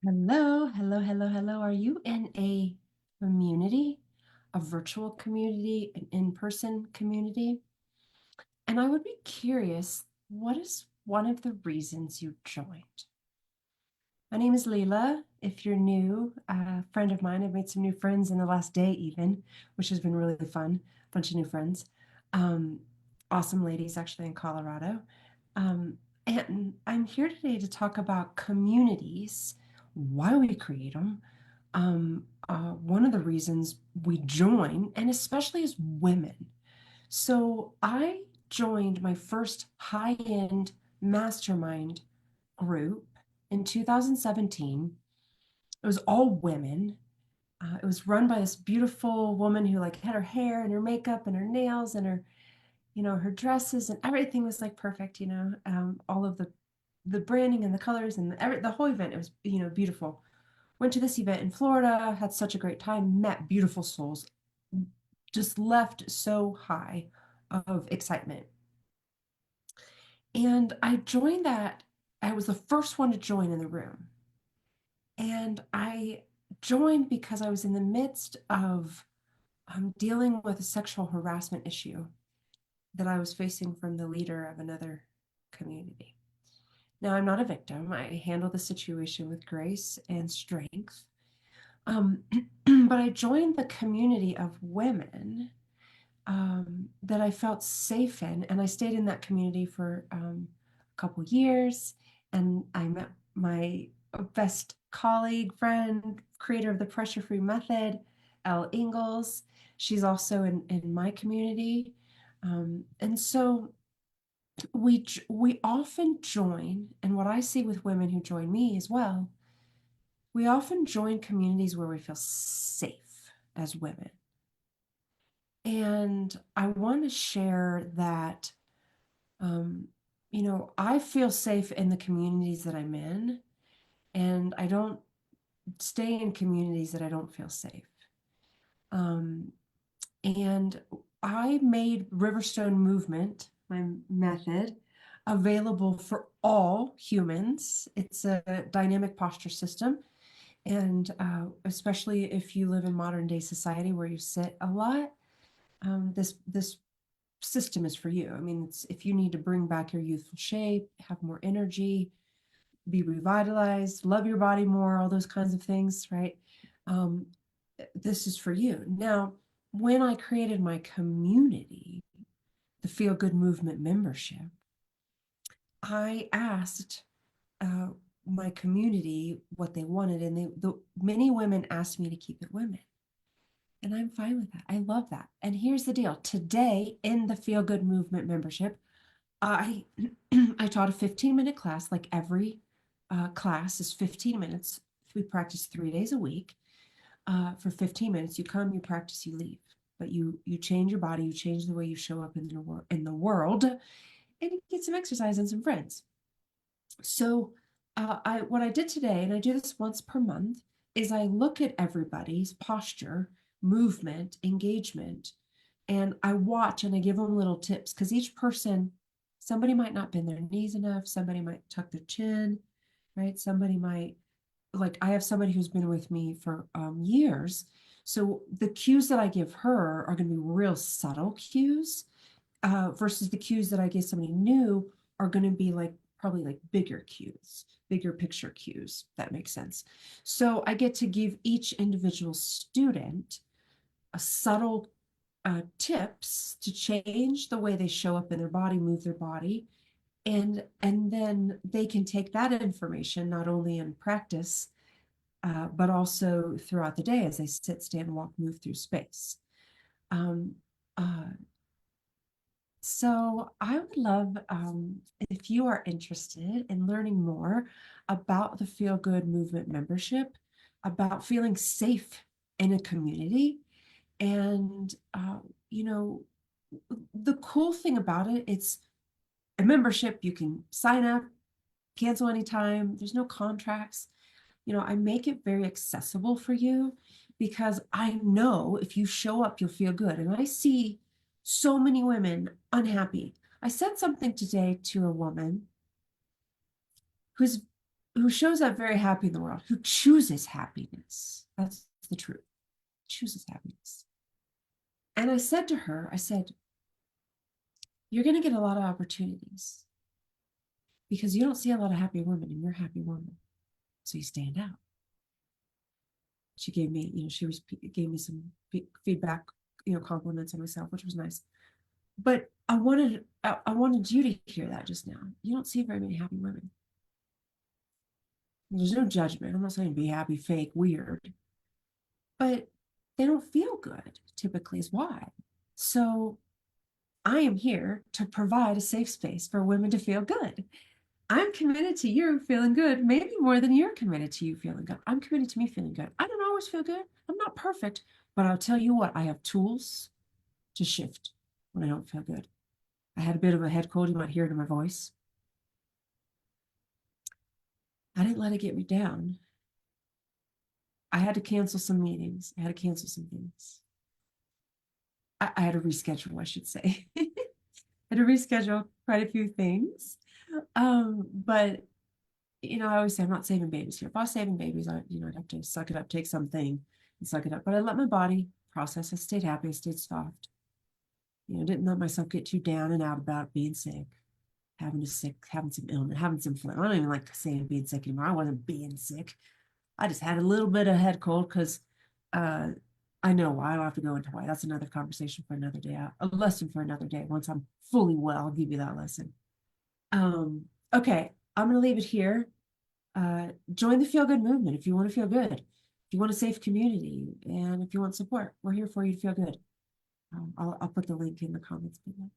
Hello, hello, hello, hello. Are you in a community, a virtual community, an in-person community? And I would be curious, what is one of the reasons you joined? My name is Leila. If you're new, a friend of mine, I've made some new friends in the last day even, which has been really fun. A bunch of new friends. Um, awesome ladies actually in Colorado. And I'm here today to talk about communities, why we create them, one of the reasons we join, and especially as women. So I joined my first high-end mastermind group in 2017. It was all women. It was run by this beautiful woman who like had her hair and her makeup and her nails and her dresses and everything was like perfect. All of the branding and the colors and the whole event. It was beautiful. Went to this event in Florida, had such a great time, met beautiful souls, just left so high of excitement. And I joined that. I was the first one to join in the room. And I joined because I was in the midst of dealing with a sexual harassment issue that I was facing from the leader of another community. Now, I'm not a victim. I handle the situation with grace and strength. Um, but I joined the community of women that I felt safe in. And I stayed in that community for a couple years. And I met my best colleague, friend, creator of the Pressure Free Method, Elle Ingalls. She's also in my community. And so we often join, and what I see with women who join me as well, we often join communities where we feel safe as women. And I want to share that, um, I feel safe in the communities that I'm in, and I don't stay in communities that I don't feel safe. Um, and I made Riverstone Movement, my method, available for all humans. It's a dynamic posture system. And especially if you live in modern day society where you sit a lot, this system is for you. I mean, if you need to bring back your youthful shape, have more energy, be revitalized, love your body more, all those kinds of things, right? Um, this is for you. Now, when I created my community, the Feel Good Movement membership, I asked uh, my community what they wanted, and many women asked me to keep it women. And I'm fine with that. I love that. And here's the deal. Today in the Feel Good Movement membership, I I taught a 15-minute class. Like every class is 15 minutes. We practice 3 days a week. For 15 minutes, you come, you practice, you leave. But you change your body, you change the way you show up in the world, and you get some exercise and some friends. So what I did today, and I do this once per month, is I look at everybody's posture, movement, engagement, and I watch and I give them little tips because each person, somebody might not bend their knees enough, somebody might tuck their chin, right? Somebody might, like I have somebody who's been with me for years. So the cues that I give her are going to be real subtle cues versus the cues that I give somebody new are going to be like probably like bigger cues, bigger picture cues. That makes sense. So I get to give each individual student a subtle tips to change the way they show up in their body, move their body, and then they can take that information not only in practice but also throughout the day as they sit, stand, walk, move through space. Um, uh, So I would love if you are interested in learning more about the Feel Good Movement membership, about feeling safe in a community. And, you know, the cool thing about it, it's a membership. You can sign up, cancel anytime. There's no contracts. I make it very accessible for you because I know if you show up, you'll feel good. And I see so many women unhappy. I said something today to a woman who's who shows up very happy in the world, who chooses happiness. That's the truth. Chooses happiness. And I said to her, I said, you're going to get a lot of opportunities because you don't see a lot of happy women and you're a happy woman. So you stand out. She gave me, gave me some feedback, compliments on myself, which was nice. But I wanted you to hear that just now. You don't see very many happy women. There's no judgment. I'm not saying be happy, fake, weird, but they don't feel good typically is why. So I am here to provide a safe space for women to feel good. I'm committed to you feeling good, maybe more than you're committed to you feeling good. I'm committed to me feeling good. I don't always feel good. I'm not perfect, but I'll tell you what, I have tools to shift when I don't feel good. I had a bit of a head cold. You might hear it in my voice. I didn't let it get me down. I had to cancel some meetings. I had to cancel some things. I had to reschedule, I should say. I had to reschedule quite a few things. But I always say I'm not saving babies here. If I was saving babies, I'd have to suck it up, take something and suck it up. But I let my body process. I stayed happy. I stayed soft. Didn't let myself get too down and out about being sick, having some illness, having some flu. I don't even like saying being sick anymore. I wasn't being sick. I just had a little bit of head cold because I know why. I don't have to go into why. That's another conversation for another day, a lesson for another day. Once I'm fully well, I'll give you that lesson. Okay, I'm going to leave it here. Join the Feel Good movement if you want to feel good. If you want a safe community and if you want support, we're here for you to feel good. I'll put the link in the comments below.